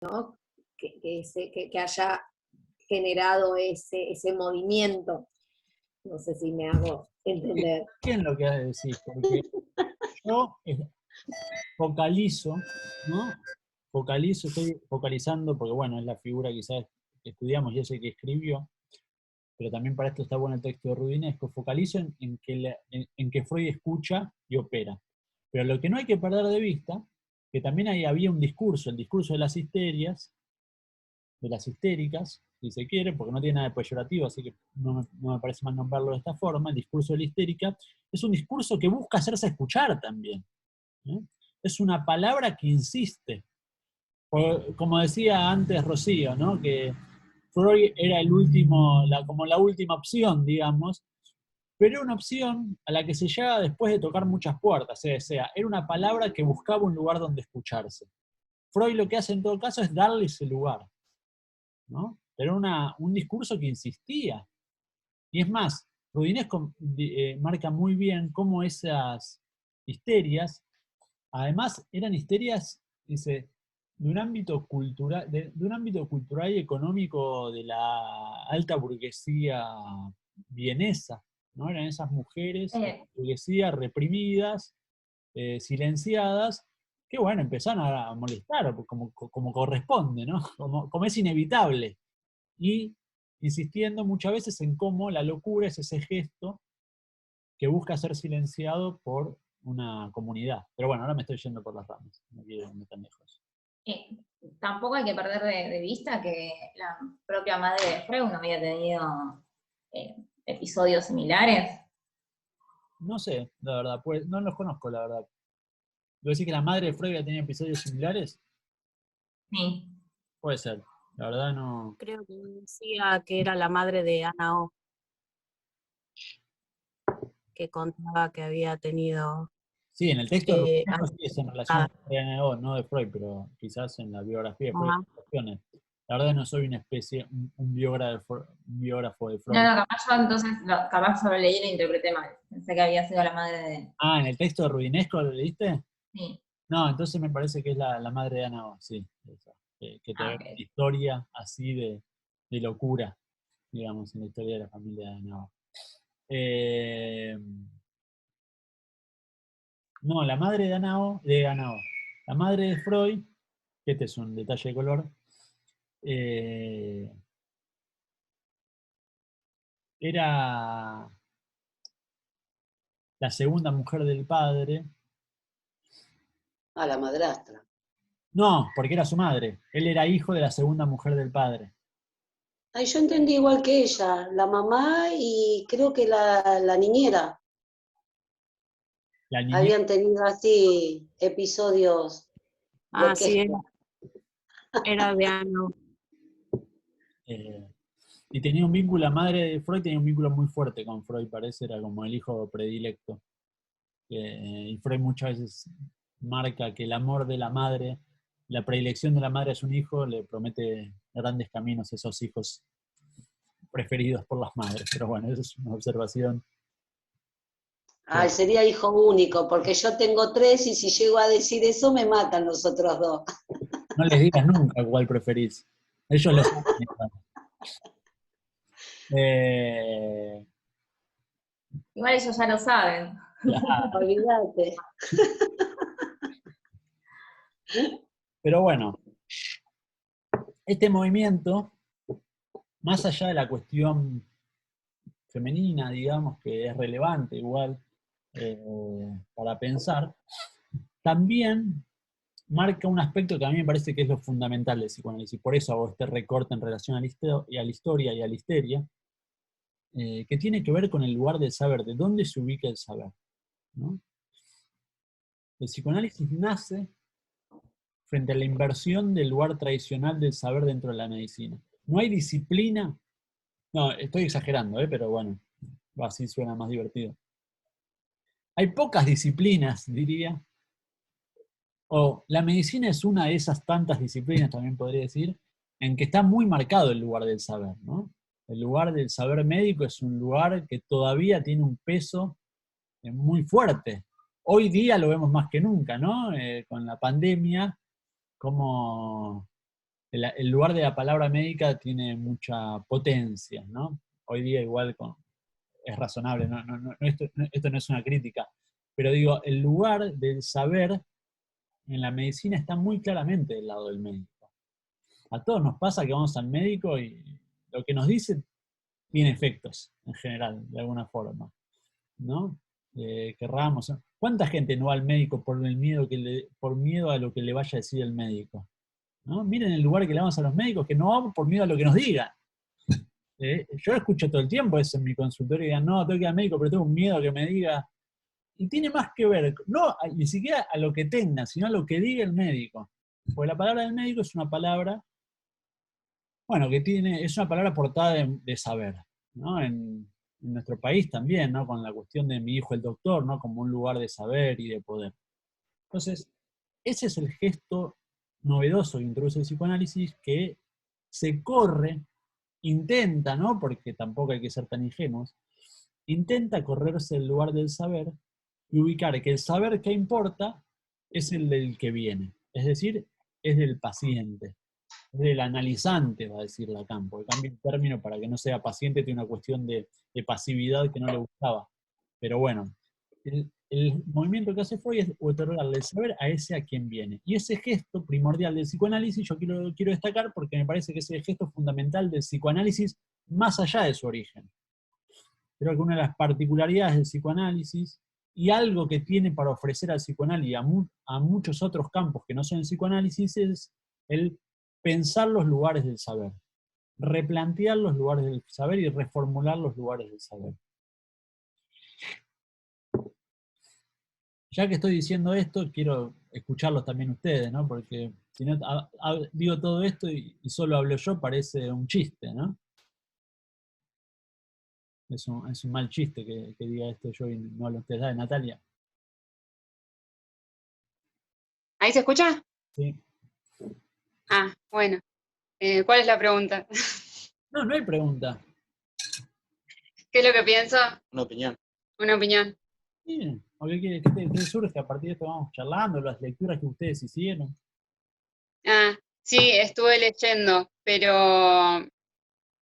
¿no? Que haya generado ese movimiento. No sé si me hago entender. ¿Quién lo que decís? Porque yo focalizo, ¿no? Estoy focalizando, porque bueno, es la figura quizás que estudiamos y es el que escribió, pero también para esto está bueno el texto de Rudinesco, focalizo en que Freud escucha y opera. Pero lo que no hay que perder de vista, que también ahí había un discurso, el discurso de las histerias, de las histéricas, si se quiere, porque no tiene nada de peyorativo, así que no me parece mal nombrarlo de esta forma, el discurso de la histérica, es un discurso que busca hacerse escuchar también. ¿Eh? Es una palabra que insiste. Como decía antes Rocío, ¿no? Que Freud era el último, como la última opción, digamos, pero era una opción a la que se llegaba después de tocar muchas puertas, o sea, era una palabra que buscaba un lugar donde escucharse. Freud lo que hace en todo caso es darle ese lugar, ¿no? Pero un discurso que insistía. Y es más, Rudinesco marca muy bien cómo esas histerias, además eran histerias, dice, de un ámbito cultural, de un ámbito cultural y económico de la alta burguesía vienesa, ¿no? Eran esas mujeres de la burguesía reprimidas, silenciadas, que bueno, empezaron a molestar, como corresponde, ¿no? Como es inevitable. Y insistiendo muchas veces en cómo la locura es ese gesto que busca ser silenciado por una comunidad. Pero bueno, ahora me estoy yendo por las ramas, no quiero irme tan lejos. Tampoco hay que perder de vista que la propia madre de Freud no había tenido episodios similares. No sé, la verdad, pues no los conozco, la verdad. ¿Lo decís que la madre de Freud había tenido episodios similares? Sí. Puede ser, la verdad no. Creo que decía que era la madre de Ana O, que contaba que había tenido... Sí, en el texto de Rudinesco sí es en relación a la NO, no de Freud, pero quizás en la biografía de Freud. La verdad no soy una especie, un biógrafo de Freud. No, capaz yo entonces, capaz yo lo leí y lo interpreté mal. Pensé que había sido la madre de... Ah, ¿en el texto de Rudinesco lo leíste? Sí. No, entonces me parece que es la madre de Ana O, sí. Esa, que te ve una historia así de locura, digamos, en la historia de la familia de Ana O. No, la madre de Ana O, la madre de Freud, que este es un detalle de color, era la segunda mujer del padre. Ah, la madrastra. No, porque era su madre. Él era hijo de la segunda mujer del padre. Ay, yo entendí igual que ella, la mamá y creo que la niñera. La niñera. Habían tenido así episodios. Ah, sí, era de Ano. Y tenía un vínculo, la madre de Freud tenía un vínculo muy fuerte con Freud, parece, era como el hijo predilecto. Y Freud muchas veces marca que el amor de la madre, la predilección de la madre a su hijo, le promete grandes caminos a esos hijos preferidos por las madres. Pero bueno, esa es una observación. Ay, sería hijo único, porque yo tengo 3 y si llego a decir eso me matan los otros 2. No les digas nunca cuál preferís. Ellos lo saben. Igual ellos ya lo saben. Claro. Olvídate. Pero bueno, este movimiento, más allá de la cuestión femenina, digamos, que es relevante igual para pensar, también marca un aspecto que a mí me parece que es lo fundamental del psicoanálisis. Por eso hago este recorte en relación a la historia y a la histeria, que tiene que ver con el lugar del saber, de dónde se ubica el saber, ¿no? El psicoanálisis nace frente a la inversión del lugar tradicional del saber dentro de la medicina. No hay disciplina, no, estoy exagerando, pero bueno, así suena más divertido. Hay pocas disciplinas, diría, o la medicina es una de esas tantas disciplinas, también podría decir, en que está muy marcado el lugar del saber, ¿no? El lugar del saber médico es un lugar que todavía tiene un peso muy fuerte. Hoy día lo vemos más que nunca, ¿no? Con la pandemia, como el lugar de la palabra médica tiene mucha potencia, ¿no? Hoy día igual es razonable, esto no es una crítica, pero digo, el lugar del saber en la medicina está muy claramente del lado del médico. A todos nos pasa que vamos al médico y lo que nos dice tiene efectos, en general, de alguna forma, ¿no? Querramos. ¿Cuánta gente no va al médico por miedo a lo que le vaya a decir el médico? ¿No? Miren el lugar que le vamos a los médicos, que no vamos por miedo a lo que nos digan. Yo escucho todo el tiempo eso en mi consultorio, y digan, no, tengo que ir al médico, pero tengo un miedo a que me diga. Y tiene más que ver, no ni siquiera a lo que tenga, sino a lo que diga el médico. Porque la palabra del médico es una palabra, bueno, es una palabra portada de saber, ¿no? En nuestro país también, ¿no? Con la cuestión de mi hijo el doctor, ¿no? Como un lugar de saber y de poder. Entonces, ese es el gesto novedoso que introduce el psicoanálisis, que se corre, intenta, ¿no? Porque tampoco hay que ser tan ingenuos, intenta correrse el lugar del saber y ubicar que el saber que importa es el del que viene, es decir, es del paciente, es del analizante, va a decir Lacan, porque cambia el término para que no sea paciente, tiene una cuestión de pasividad que no le gustaba. Pero bueno, el movimiento que hace Freud es otorgarle el saber a ese a quien viene. Y ese gesto primordial del psicoanálisis yo quiero destacar porque me parece que es el gesto fundamental del psicoanálisis más allá de su origen. Creo que una de las particularidades del psicoanálisis y algo que tiene para ofrecer al psicoanálisis a muchos otros campos que no son el psicoanálisis es el pensar los lugares del saber, replantear los lugares del saber y reformular los lugares del saber. Ya que estoy diciendo esto, quiero escucharlos también ustedes, ¿no? Porque si no digo todo esto y solo hablo yo, parece un chiste, ¿no? Es un mal chiste que diga esto yo y no hablo ustedes. Dale, Natalia. ¿Ahí se escucha? Sí. Ah, bueno. ¿Cuál es la pregunta? No hay pregunta. ¿Qué es lo que pienso? Una opinión. Una opinión. Bien. ¿Qué te surge? A partir de esto vamos charlando, las lecturas que ustedes hicieron. Ah, sí, estuve leyendo, pero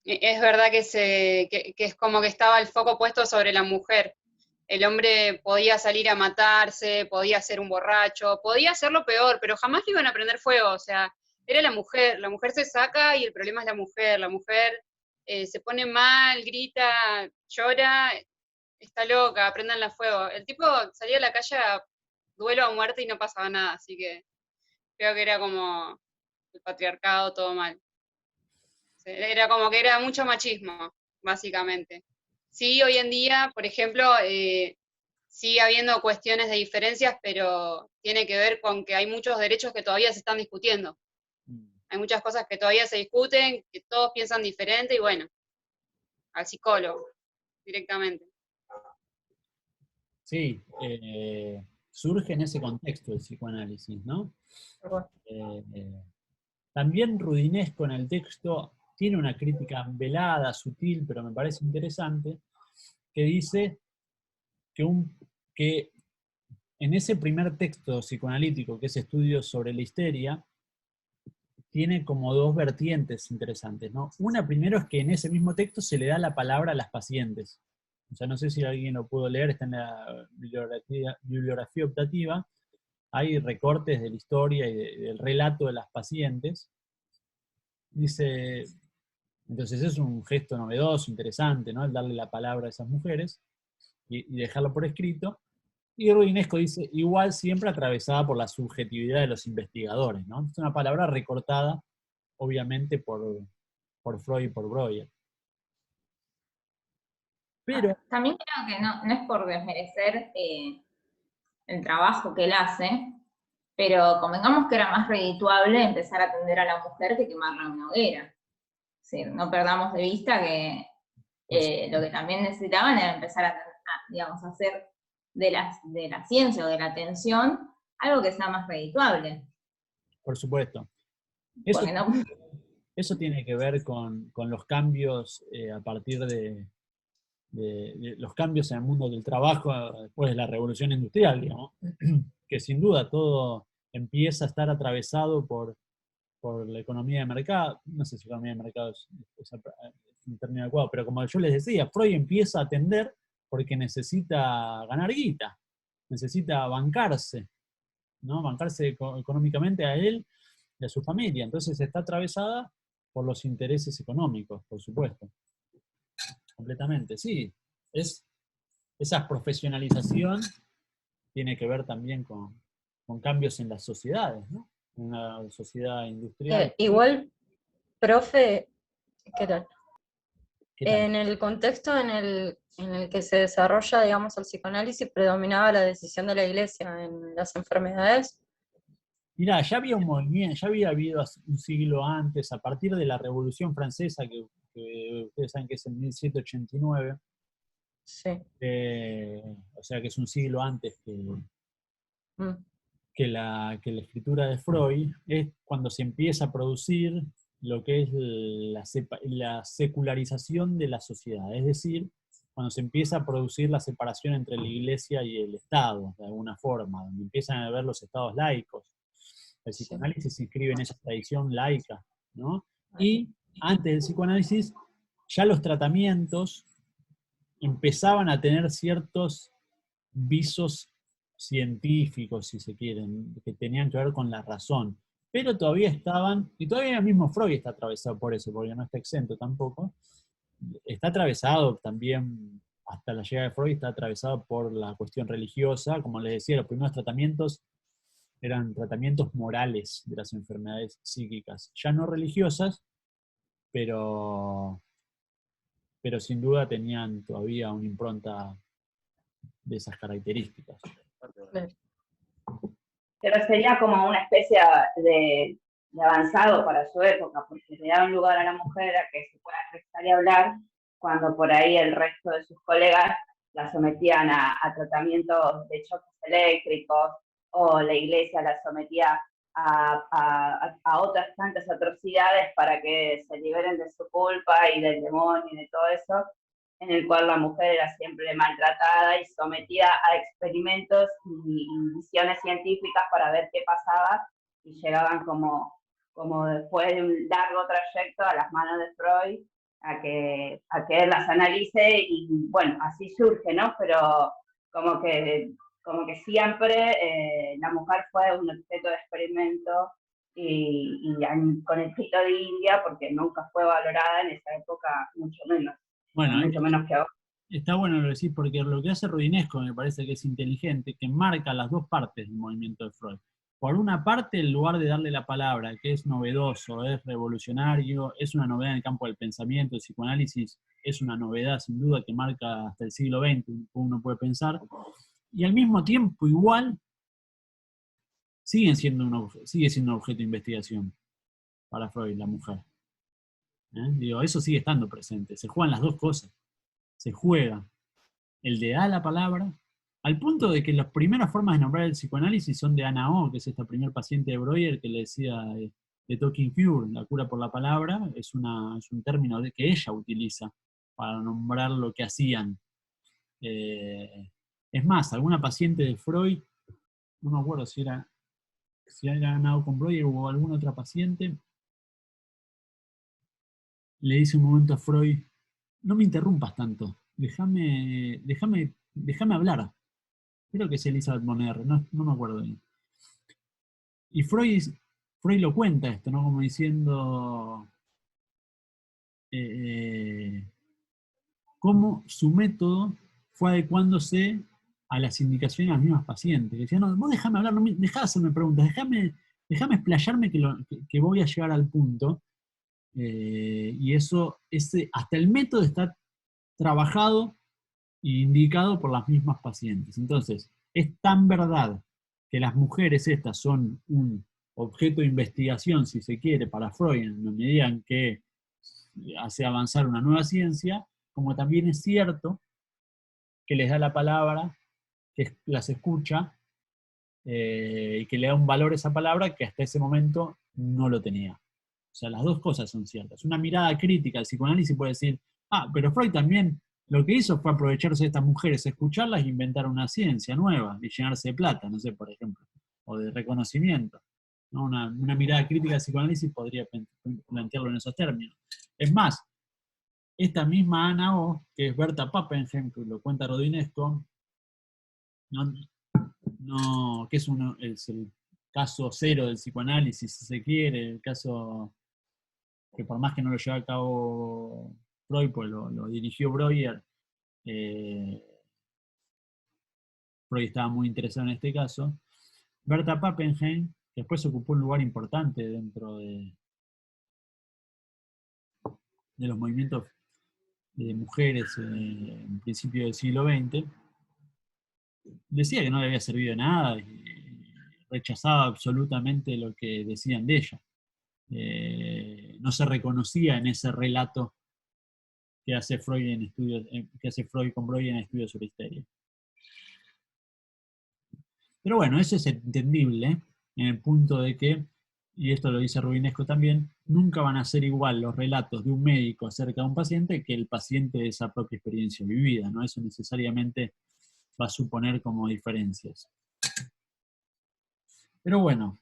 es verdad que es como que estaba el foco puesto sobre la mujer. El hombre podía salir a matarse, podía ser un borracho, podía hacerlo peor, pero jamás le iban a prender fuego. O sea, era la mujer se saca y el problema es la mujer se pone mal, grita, llora, está loca, prendanla fuego. El tipo salía a la calle a duelo a muerte y no pasaba nada, así que creo que era como el patriarcado, todo mal. Era como que era mucho machismo, básicamente. Sí, hoy en día, por ejemplo, sigue habiendo cuestiones de diferencias, pero tiene que ver con que hay muchos derechos que todavía se están discutiendo. Hay muchas cosas que todavía se discuten, que todos piensan diferente, y bueno, al psicólogo, directamente. Sí, surge en ese contexto el psicoanálisis, ¿no? También Rudinesco en el texto tiene una crítica velada, sutil, pero me parece interesante, que dice que en ese primer texto psicoanalítico, que es Estudios sobre la histeria, tiene como dos vertientes interesantes, ¿no? Una, primero, es que en ese mismo texto se le da la palabra a las pacientes. O sea, no sé si alguien lo pudo leer, está en la bibliografía optativa, hay recortes de la historia y del relato de las pacientes. Dice, entonces es un gesto novedoso, interesante, ¿no? El darle la palabra a esas mujeres y dejarlo por escrito. Y Rudinesco dice, igual siempre atravesada por la subjetividad de los investigadores, ¿no? Es una palabra recortada, obviamente, por Freud y por Breuer. Pero también creo que no es por desmerecer el trabajo que él hace, pero convengamos que era más redituable empezar a atender a la mujer que quemarla en una hoguera. Es decir, no perdamos de vista que lo que también necesitaban era empezar a digamos, hacer de la ciencia o de la atención algo que sea más redituable. por supuesto. Eso tiene que ver con los cambios a partir de los cambios en el mundo del trabajo después de la revolución industrial, digamos, que sin duda todo empieza a estar atravesado por por la economía de mercado, no sé si economía de mercado es un término adecuado, pero como yo les decía, Freud empieza a atender porque necesita ganar guita, necesita bancarse, ¿no? Bancarse económicamente a él y a su familia. Entonces está atravesada por los intereses económicos, por supuesto. Completamente, sí. Esa profesionalización tiene que ver también con cambios en las sociedades, ¿no? Una sociedad industrial. Igual, profe, ¿qué tal? ¿Qué tal? En el contexto en el que se desarrolla, digamos, el psicoanálisis, predominaba la decisión de la Iglesia en las enfermedades. Mirá, ya había un movimiento, ya había habido un siglo antes, a partir de la Revolución Francesa, que ustedes saben que es en 1789, Sí. o sea que es un siglo antes Mm. que la escritura de Freud, es cuando se empieza a producir lo que es la secularización de la sociedad, es decir, cuando se empieza a producir la separación entre la Iglesia y el Estado, de alguna forma, donde empiezan a haber los estados laicos. El psicoanálisis se inscribe en esa tradición laica, ¿no? Y antes del psicoanálisis, ya los tratamientos empezaban a tener ciertos visos científicos, si se quieren, que tenían que ver con la razón, pero todavía estaban, y todavía el mismo Freud está atravesado por eso, porque no está exento tampoco, está atravesado también, hasta la llegada de Freud, está atravesado por la cuestión religiosa. Como les decía, los primeros tratamientos eran tratamientos morales de las enfermedades psíquicas, ya no religiosas, pero sin duda tenían todavía una impronta de esas características. Pero sería como una especie de avanzado para su época, porque le da un lugar a la mujer a que se pueda expresar y hablar, cuando por ahí el resto de sus colegas la sometían a tratamientos de choques eléctricos, o la Iglesia la sometía a otras tantas atrocidades para que se liberen de su culpa y del demonio y de todo eso, en el cual la mujer era siempre maltratada y sometida a experimentos y visiones científicas para ver qué pasaba, y llegaban como después de un largo trayecto a las manos de Freud a que él las analice, y bueno, así surge, ¿no? Pero como que siempre la mujer fue un objeto de experimento y con el pito de India, porque nunca fue valorada en esa época, mucho menos. Bueno, mucho menos que ahora. Está bueno lo decir, porque lo que hace Rodinesco me parece que es inteligente, que marca las dos partes del movimiento de Freud. Por una parte, el lugar de darle la palabra, que es novedoso, es revolucionario, es una novedad en el campo del pensamiento, el psicoanálisis es una novedad sin duda que marca hasta el siglo XX, uno puede pensar, y al mismo tiempo igual sigue siendo un objeto de investigación para Freud, la mujer. Digo, eso sigue estando presente, se juegan las dos cosas. Se juega el de dar la palabra, al punto de que las primeras formas de nombrar el psicoanálisis son de Anna O, que es esta primer paciente de Breuer que le decía de Talking Cure, la cura por la palabra, es un término que ella utiliza para nombrar lo que hacían. Es más, alguna paciente de Freud, no me acuerdo si era Anna O con Breuer o alguna otra paciente, le dice un momento a Freud: no me interrumpas tanto, déjame hablar. Creo que es Elizabeth Moner, no me acuerdo bien. Y Freud lo cuenta esto, ¿no? Como diciendo cómo su método fue adecuándose a las indicaciones de las mismas pacientes. Que decían: no, vos déjame hablar, dejá de hacerme preguntas, déjame explayarme que voy a llegar al punto. Y eso, hasta el método está trabajado e indicado por las mismas pacientes. Entonces, es tan verdad que las mujeres estas son un objeto de investigación, si se quiere, para Freud, en la medida en que hace avanzar una nueva ciencia, como también es cierto que les da la palabra, que las escucha, y que le da un valor a esa palabra que hasta ese momento no lo tenía. O sea, las dos cosas son ciertas. Una mirada crítica al psicoanálisis puede decir: pero Freud también lo que hizo fue aprovecharse de estas mujeres, escucharlas e inventar una ciencia nueva, y llenarse de plata, no sé, por ejemplo, o de reconocimiento. ¿no? Una mirada crítica al psicoanálisis podría plantearlo en esos términos. Es más, esta misma Ana O, que es Berta Pappenheim, que lo cuenta Rodinesco, que es el caso cero del psicoanálisis, si se quiere, el caso que por más que no lo lleve a cabo Freud, pues lo dirigió Breuer, Freud estaba muy interesado en este caso. Berta Pappenheim, que después ocupó un lugar importante dentro de los movimientos de mujeres en principio del siglo XX, decía que no le había servido de nada y rechazaba absolutamente lo que decían de ella. No se reconocía en ese relato que hace Freud con Breuer en estudios sobre histeria. Pero bueno, eso es entendible en el punto de que, y esto lo dice Rubinesco también, nunca van a ser igual los relatos de un médico acerca de un paciente que el paciente de esa propia experiencia vivida, ¿no? Eso necesariamente va a suponer como diferencias. Pero bueno,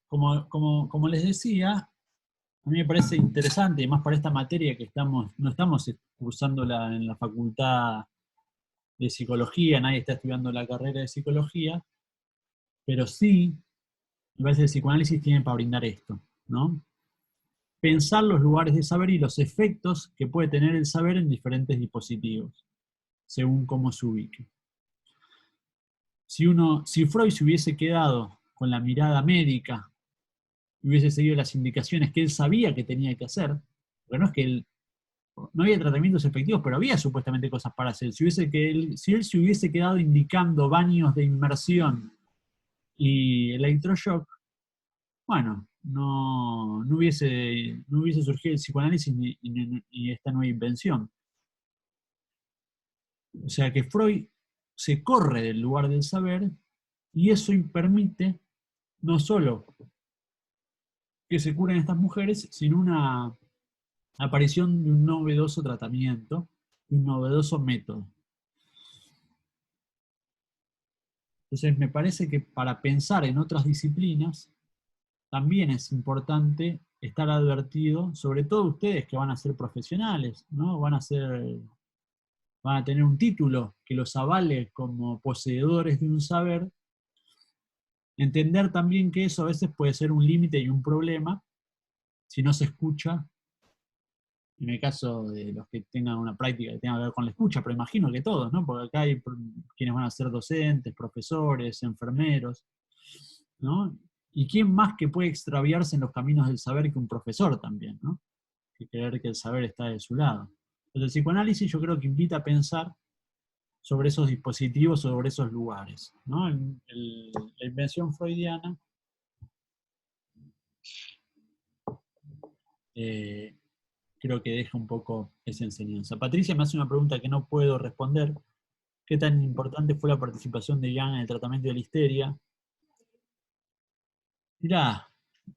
como les decía, a mí me parece interesante, y más para esta materia que no estamos cursándola en la facultad de psicología, nadie está estudiando la carrera de psicología, pero sí, me parece que el psicoanálisis tiene para brindar esto, ¿no? Pensar los lugares de saber y los efectos que puede tener el saber en diferentes dispositivos, según cómo se ubique. Si Freud se hubiese quedado con la mirada médica, hubiese seguido las indicaciones que él sabía que tenía que hacer, porque no es que no había tratamientos efectivos, pero había supuestamente cosas para hacer. Si él se hubiese quedado indicando baños de inmersión y electroshock, bueno, no hubiese surgido el psicoanálisis ni esta nueva invención. O sea que Freud se corre del lugar del saber y eso permite no solo que se curen estas mujeres, sino una aparición de un novedoso tratamiento, de un novedoso método. Entonces me parece que para pensar en otras disciplinas también es importante estar advertido, sobre todo ustedes que van a ser profesionales, ¿no? Van a tener un título que los avale como poseedores de un saber, entender también que eso a veces puede ser un límite y un problema si no se escucha, en el caso de los que tengan una práctica que tenga que ver con la escucha, pero imagino que todos, ¿no? Porque acá hay quienes van a ser docentes, profesores, enfermeros, ¿no? ¿Y quién más que puede extraviarse en los caminos del saber que un profesor también, ¿no? Que creer que el saber está de su lado. Entonces el psicoanálisis yo creo que invita a pensar sobre esos dispositivos, sobre esos lugares, ¿no? La invención freudiana creo que deja un poco esa enseñanza. Patricia me hace una pregunta que no puedo responder. ¿Qué tan importante fue la participación de Jung en el tratamiento de la histeria? Mirá,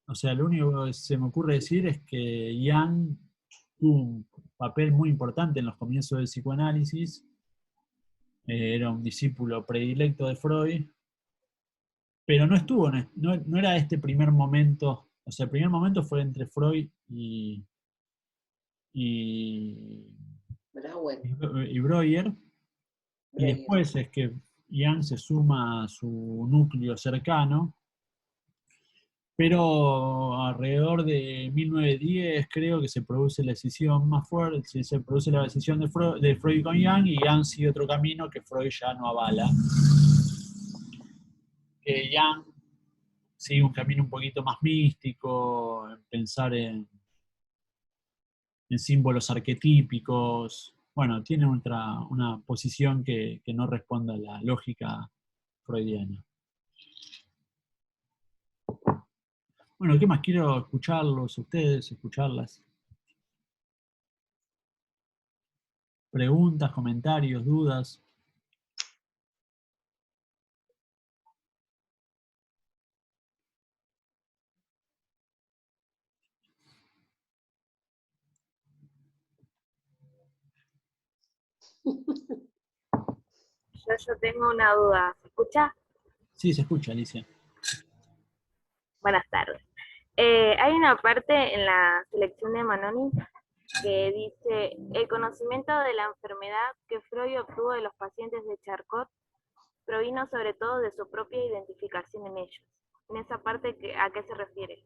o sea, lo único que se me ocurre decir es que Jung tuvo un papel muy importante en los comienzos del psicoanálisis. Era un discípulo predilecto de Freud, pero no era este primer momento, o sea, el primer momento fue entre Freud y Breuer, y después es que Jung se suma a su núcleo cercano, pero alrededor de 1910 creo que se produce la decisión más fuerte, se produce la decisión de Freud con Jung, y Jung sigue otro camino que Freud ya no avala. Que Jung sigue un camino un poquito más místico, en pensar en símbolos arquetípicos. Bueno, tiene una posición que no responde a la lógica freudiana. Bueno, ¿qué más? Quiero escucharlos, ustedes, escucharlas. Preguntas, comentarios, dudas. Yo tengo una duda. ¿Se escucha? Sí, se escucha, Alicia. Buenas tardes. Hay una parte en la selección de Manoni que dice, el conocimiento de la enfermedad que Freud obtuvo de los pacientes de Charcot provino sobre todo de su propia identificación en ellos. En esa parte, ¿a qué se refiere?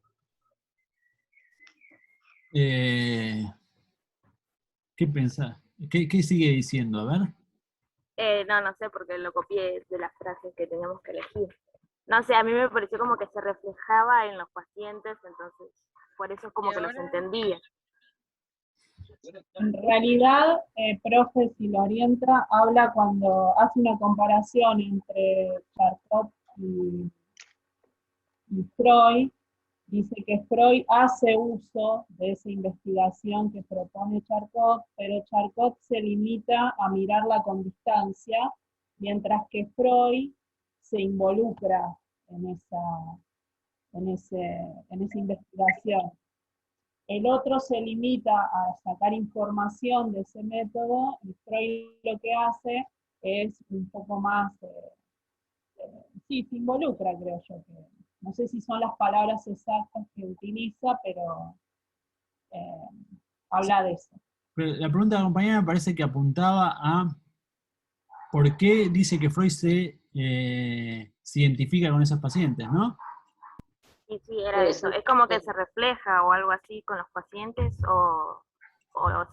¿Qué pensás? ¿Qué sigue diciendo? A ver. No sé, porque lo copié de las frases que teníamos que elegir. No sé, a mí me pareció como que se reflejaba en los pacientes, entonces por eso es como que los entendía. En realidad, profe, si lo orienta, habla cuando hace una comparación entre Charcot y Freud, dice que Freud hace uso de esa investigación que propone Charcot, pero Charcot se limita a mirarla con distancia, mientras que Freud se involucra en esa investigación. El otro se limita a sacar información de ese método, y Freud lo que hace es un poco más, sí, se involucra, creo yo. No sé si son las palabras exactas que utiliza, pero habla de eso. Pero la pregunta de la compañera me parece que apuntaba a por qué dice que Freud se identifica con esos pacientes, ¿no? Sí, era eso. Es como que se refleja o algo así con los pacientes o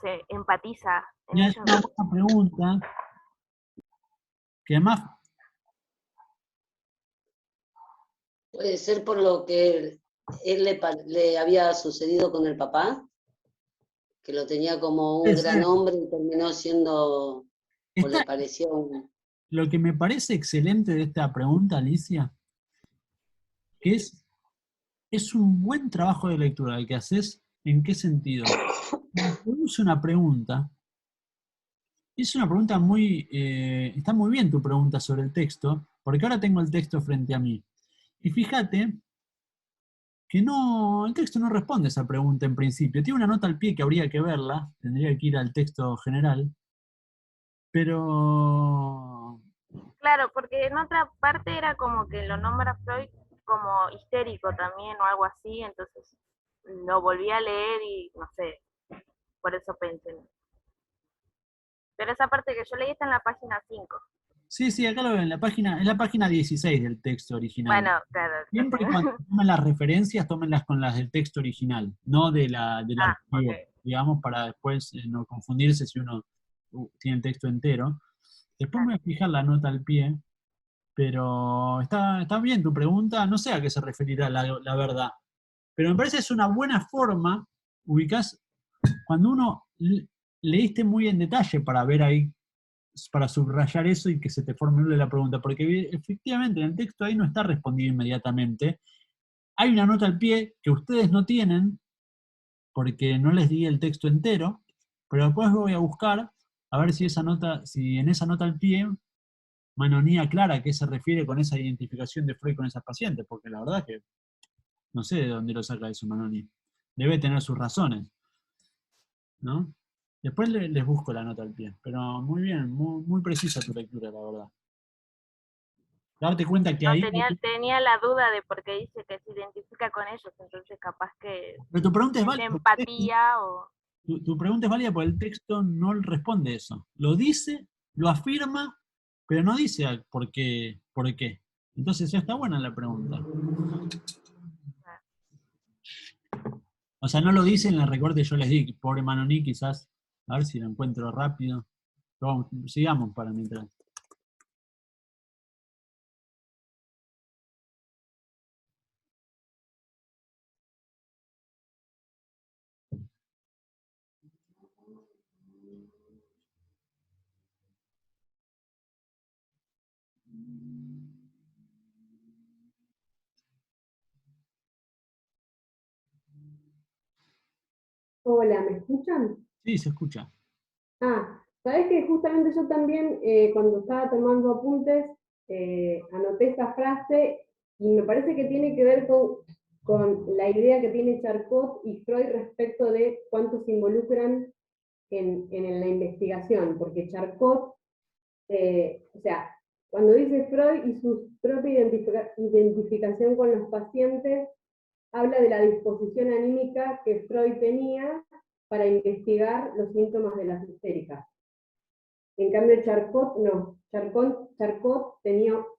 se empatiza en Es ellos. una buena pregunta, que además... Puede ser por lo que él le había sucedido con el papá, que lo tenía como un gran hombre y terminó siendo, o le pareció un... Lo que me parece excelente de esta pregunta, Alicia, que es un buen trabajo de lectura el que haces. ¿En qué sentido? Introduce una pregunta. Es una pregunta muy... está muy bien tu pregunta sobre el texto, porque ahora tengo el texto frente a mí. Y fíjate que el texto no responde a esa pregunta en principio. Tiene una nota al pie que habría que verla, tendría que ir al texto general, pero... Claro, porque en otra parte era como que lo nombra Freud como histérico también o algo así, entonces lo volví a leer y no sé, por eso pensé. Pero esa parte que yo leí está en la página 5. Sí, acá lo veo, es la página 16 del texto original. Bueno, claro. Siempre y cuando tomen las referencias, tómenlas con las del texto original, no del archivo, Okay. digamos, para después no confundirse si uno tiene el texto entero. Después me voy a fijar la nota al pie, pero está bien tu pregunta, no sé a qué se referirá la verdad, pero me parece que es una buena forma, ubicás, cuando uno leíste muy en detalle para ver ahí, para subrayar eso y que se te formule la pregunta, porque efectivamente en el texto ahí no está respondido inmediatamente. Hay una nota al pie que ustedes no tienen, porque no les di el texto entero, pero después voy a buscar a ver si en esa nota al pie Manoni aclara a qué se refiere con esa identificación de Freud con esas pacientes, porque la verdad es que no sé de dónde lo saca eso Manoni. Debe tener sus razones, ¿no? Después les busco la nota al pie, pero muy bien, muy precisa tu lectura, la verdad. Darte cuenta que No, ahí... tenía la duda de por qué dice que se identifica con ellos, entonces capaz que Pero tu pregunta es válida. empatía o... Tu pregunta es válida porque el texto no responde eso. Lo dice, lo afirma, pero no dice por qué. Entonces ya está buena la pregunta. O sea, no lo dice en el recorte que yo les di. Pobre Manoni, quizás, a ver si lo encuentro rápido. Pero vamos, sigamos para mientras. Hola, ¿me escuchan? Sí, se escucha. Sabés que justamente yo también, cuando estaba tomando apuntes, anoté esta frase y me parece que tiene que ver con la idea que tiene Charcot y Freud respecto de cuánto se involucran en la investigación, porque Charcot, o sea, cuando dice Freud y su propia identificación con los pacientes, habla de la disposición anímica que Freud tenía para investigar los síntomas de las histéricas. En cambio, Charcot no. Charcot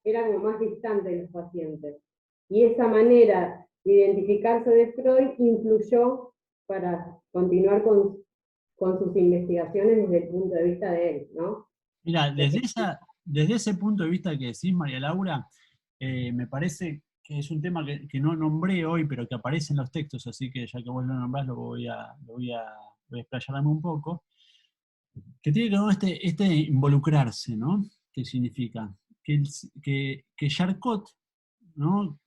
era como más distante de los pacientes. Y esa manera de identificarse de Freud influyó para continuar con sus investigaciones desde el punto de vista de él, ¿no? Mira, desde ese punto de vista que decís, María Laura, me parece que es un tema que no nombré hoy, pero que aparece en los textos, así que ya que vos lo nombrás, voy a explayarme un poco, que tiene que ver con este involucrarse, ¿no? ¿Qué significa? Que Charcot, ¿no?,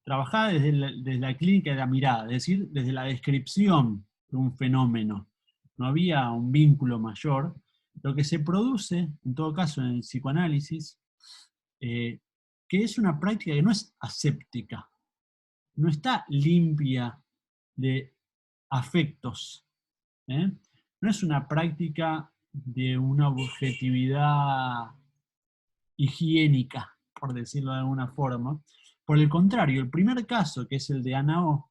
trabajaba desde la clínica de la mirada, es decir, desde la descripción de un fenómeno. No había un vínculo mayor. Lo que se produce, en todo caso, en el psicoanálisis, que es una práctica que no es aséptica, no está limpia de afectos, ¿eh? No es una práctica de una objetividad higiénica, por decirlo de alguna forma. Por el contrario, el primer caso, que es el de Ana O,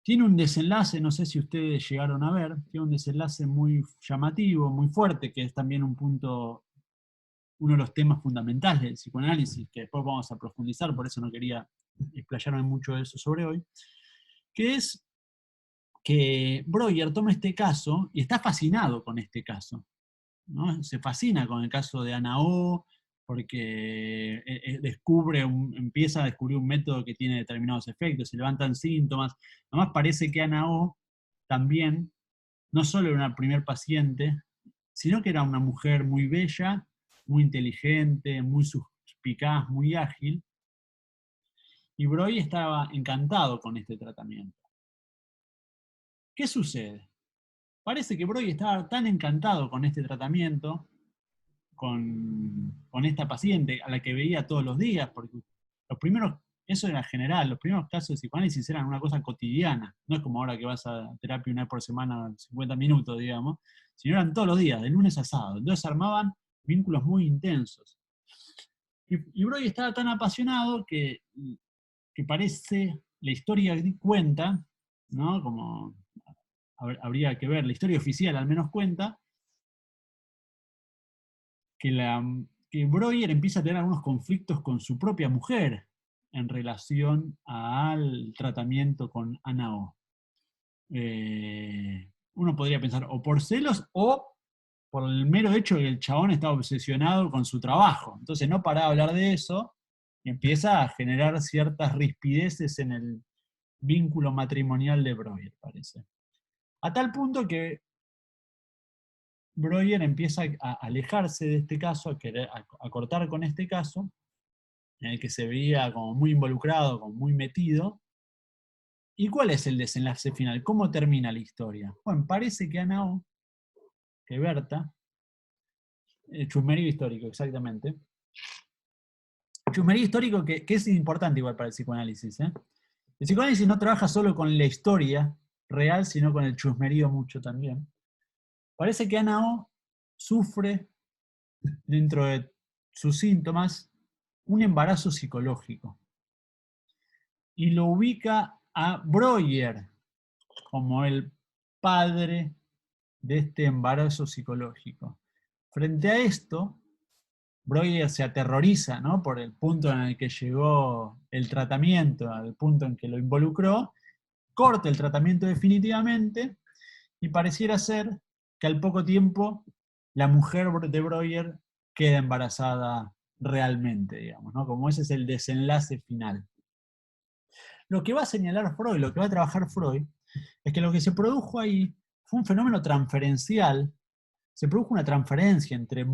tiene un desenlace, no sé si ustedes llegaron a ver, tiene un desenlace muy llamativo, muy fuerte, que es también uno de los temas fundamentales del psicoanálisis, que después vamos a profundizar, por eso no quería explayarme mucho de eso sobre hoy, que es que Breuer toma este caso y está fascinado con este caso, ¿no? Se fascina con el caso de Ana O, porque empieza a descubrir un método que tiene determinados efectos, se levantan síntomas. Además parece que Ana O también, no solo era una primer paciente, sino que era una mujer muy bella, muy inteligente, muy suspicaz, muy ágil, y Breuer estaba encantado con este tratamiento. ¿Qué sucede? Parece que Breuer estaba tan encantado con este tratamiento, con esta paciente a la que veía todos los días, porque eso era general, los primeros casos de psicoanálisis eran una cosa cotidiana, no es como ahora que vas a terapia una vez por semana, 50 minutos, digamos, sino eran todos los días, de lunes a sábado. Entonces armaban vínculos muy intensos. Y Breuer estaba tan apasionado que parece, la historia cuenta, ¿no?, como habría que ver, la historia oficial al menos cuenta, que Breuer empieza a tener algunos conflictos con su propia mujer en relación al tratamiento con Ana O. Uno podría pensar o por celos o por el mero hecho de que el chabón estaba obsesionado con su trabajo. Entonces no para de hablar de eso y empieza a generar ciertas rispideces en el vínculo matrimonial de Breuer, parece. A tal punto que Breuer empieza a alejarse de este caso, a cortar con este caso, en el que se veía como muy involucrado, como muy metido. ¿Y cuál es el desenlace final? ¿Cómo termina la historia? Bueno, parece que Ana O, que Berta, chusmerío histórico, exactamente. Chusmerío histórico que es importante igual para el psicoanálisis, ¿eh? El psicoanálisis no trabaja solo con la historia real, sino con el chusmerío mucho también. Parece que Ana O sufre, dentro de sus síntomas, un embarazo psicológico. Y lo ubica a Breuer como el padre de este embarazo psicológico. Frente a esto, Breuer se aterroriza, ¿no?, por el punto en el que llegó el tratamiento, al punto en que lo involucró, corta el tratamiento definitivamente y pareciera ser que al poco tiempo la mujer de Breuer queda embarazada realmente, digamos, ¿no? Como ese es el desenlace final. Lo que va a señalar Freud, lo que va a trabajar Freud, es que lo que se produjo ahí fue un fenómeno transferencial. Se produjo una transferencia entre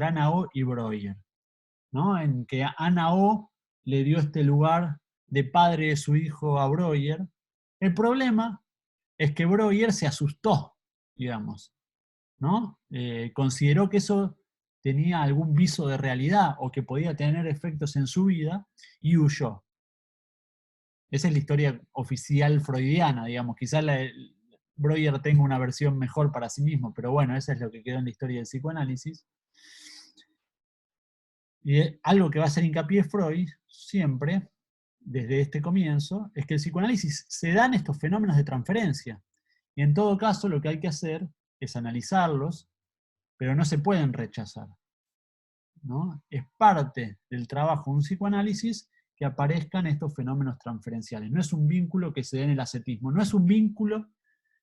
Ana O y Breuer, ¿no?, en que Ana O le dio este lugar de padre de su hijo a Breuer. El problema es que Breuer se asustó, digamos, ¿no? Consideró que eso tenía algún viso de realidad o que podía tener efectos en su vida y huyó. Esa es la historia oficial freudiana, digamos. Quizás Breuer tenga una versión mejor para sí mismo, pero bueno, eso es lo que quedó en la historia del psicoanálisis. Y algo que va a hacer hincapié Freud siempre desde este comienzo es que el psicoanálisis se dan estos fenómenos de transferencia. Y en todo caso lo que hay que hacer es analizarlos, pero no se pueden rechazar, ¿no? Es parte del trabajo de un psicoanálisis que aparezcan estos fenómenos transferenciales. No es un vínculo que se dé en el ascetismo, no es un vínculo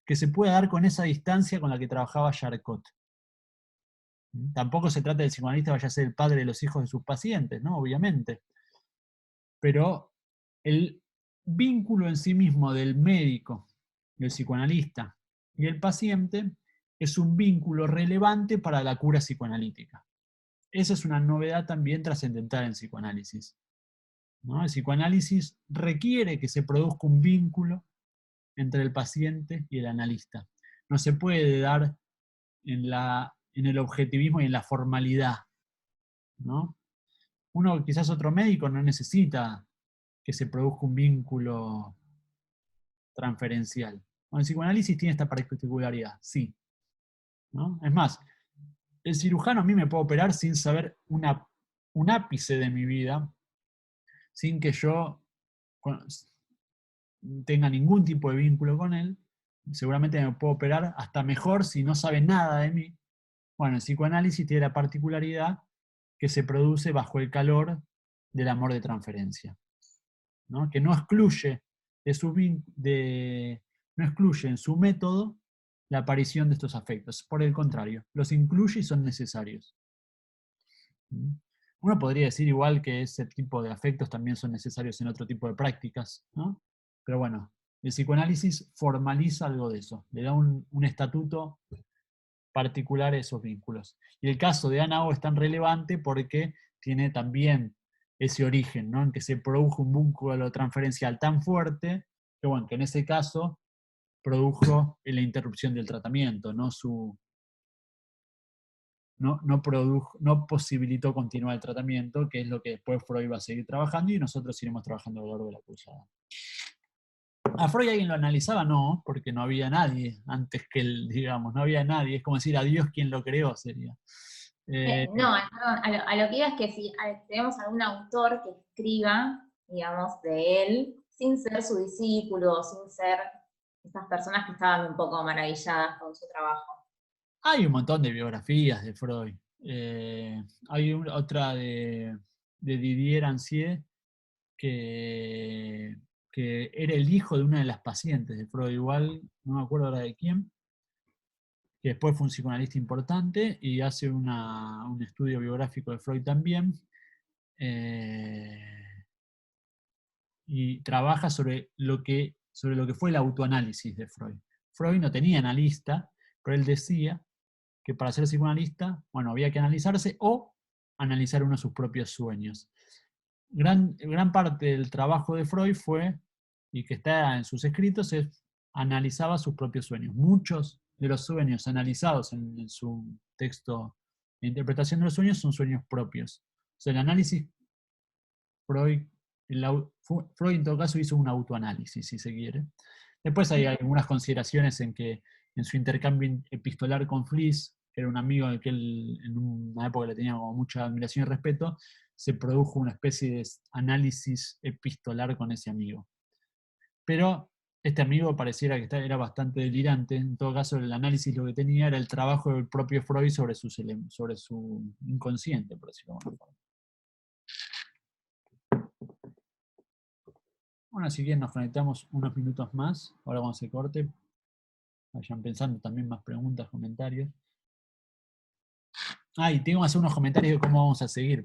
que se pueda dar con esa distancia con la que trabajaba Charcot. Tampoco se trata del psicoanalista vaya a ser el padre de los hijos de sus pacientes, ¿no? Obviamente. Pero el vínculo en sí mismo del médico, del psicoanalista y el paciente es un vínculo relevante para la cura psicoanalítica. Esa es una novedad también trascendental en psicoanálisis, ¿no? El psicoanálisis requiere que se produzca un vínculo entre el paciente y el analista. No se puede dar en el objetivismo y en la formalidad, ¿no? Quizás otro médico no necesita que se produzca un vínculo transferencial. Bueno, el psicoanálisis tiene esta particularidad, sí, ¿no? Es más, el cirujano a mí me puede operar sin saber un ápice de mi vida, sin que yo tenga ningún tipo de vínculo con él. Seguramente me puedo operar hasta mejor si no sabe nada de mí. Bueno, el psicoanálisis tiene la particularidad que se produce bajo el calor del amor de transferencia, ¿no? Que no excluye, no excluye en su método la aparición de estos afectos. Por el contrario, los incluye y son necesarios. Uno podría decir igual que ese tipo de afectos también son necesarios en otro tipo de prácticas, ¿no? Pero bueno, el psicoanálisis formaliza algo de eso, le da un estatuto particular a esos vínculos. Y el caso de Ana O es tan relevante porque tiene también ese origen, ¿no? En que se produjo un vínculo transferencial tan fuerte que, bueno, que en ese caso produjo la interrupción del tratamiento, no posibilitó continuar el tratamiento, que es lo que después Freud va a seguir trabajando y nosotros iremos trabajando a lo largo de la cursada. ¿A Freud alguien lo analizaba? No, porque no había nadie antes que él, digamos, no había nadie, es como decir a Dios quien lo creó, sería. No, a lo que iba es que si tenemos algún autor que escriba, digamos, de él, sin ser su discípulo, sin ser estas personas que estaban un poco maravilladas con su trabajo. Hay un montón de biografías de Freud. Hay otra de Didier Rancière, que era el hijo de una de las pacientes de Freud, igual, no me acuerdo ahora de quién, que después fue un psicoanalista importante y hace un estudio biográfico de Freud también, y trabaja sobre lo que fue el autoanálisis de Freud. Freud no tenía analista, pero él decía que para ser psicoanalista, bueno, había que analizarse o analizar uno de sus propios sueños. Gran parte del trabajo de Freud fue, y que está en sus escritos, analizaba sus propios sueños. Muchos de los sueños analizados en su texto de interpretación de los sueños son sueños propios. O sea, el análisis, Freud en todo caso hizo un autoanálisis, si se quiere. Después hay algunas consideraciones en que en su intercambio epistolar con Fliess, que era un amigo al que él en una época le tenía como mucha admiración y respeto, se produjo una especie de análisis epistolar con ese amigo. Pero este amigo pareciera que era bastante delirante. En todo caso, el análisis lo que tenía era el trabajo del propio Freud sobre su inconsciente, por decirlo de alguna forma. Bueno, si bien nos conectamos unos minutos más, ahora cuando se corte, vayan pensando también más preguntas, comentarios. Y tengo que hacer unos comentarios de cómo vamos a seguir.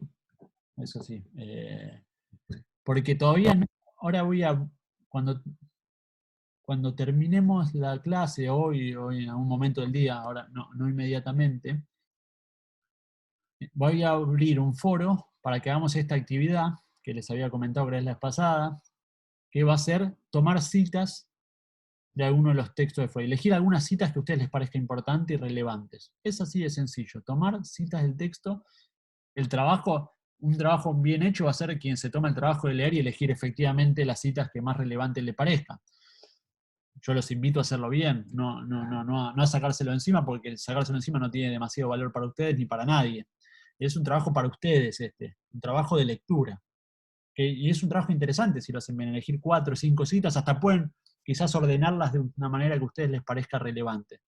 Eso sí. Porque todavía no, ahora cuando terminemos la clase hoy en algún momento del día, ahora no inmediatamente, voy a abrir un foro para que hagamos esta actividad que les había comentado que era la vez pasada, que va a ser tomar citas de alguno de los textos de Freud. Elegir algunas citas que a ustedes les parezca importantes y relevantes. Es así de sencillo. Tomar citas del texto. Un trabajo bien hecho va a ser quien se toma el trabajo de leer y elegir efectivamente las citas que más relevantes le parezcan. Yo los invito a hacerlo bien, no a sacárselo encima, porque sacárselo encima no tiene demasiado valor para ustedes ni para nadie. Es un trabajo para ustedes, un trabajo de lectura, y es un trabajo interesante si lo hacen bien, elegir 4 o 5 citas, hasta pueden quizás ordenarlas de una manera que a ustedes les parezca relevante.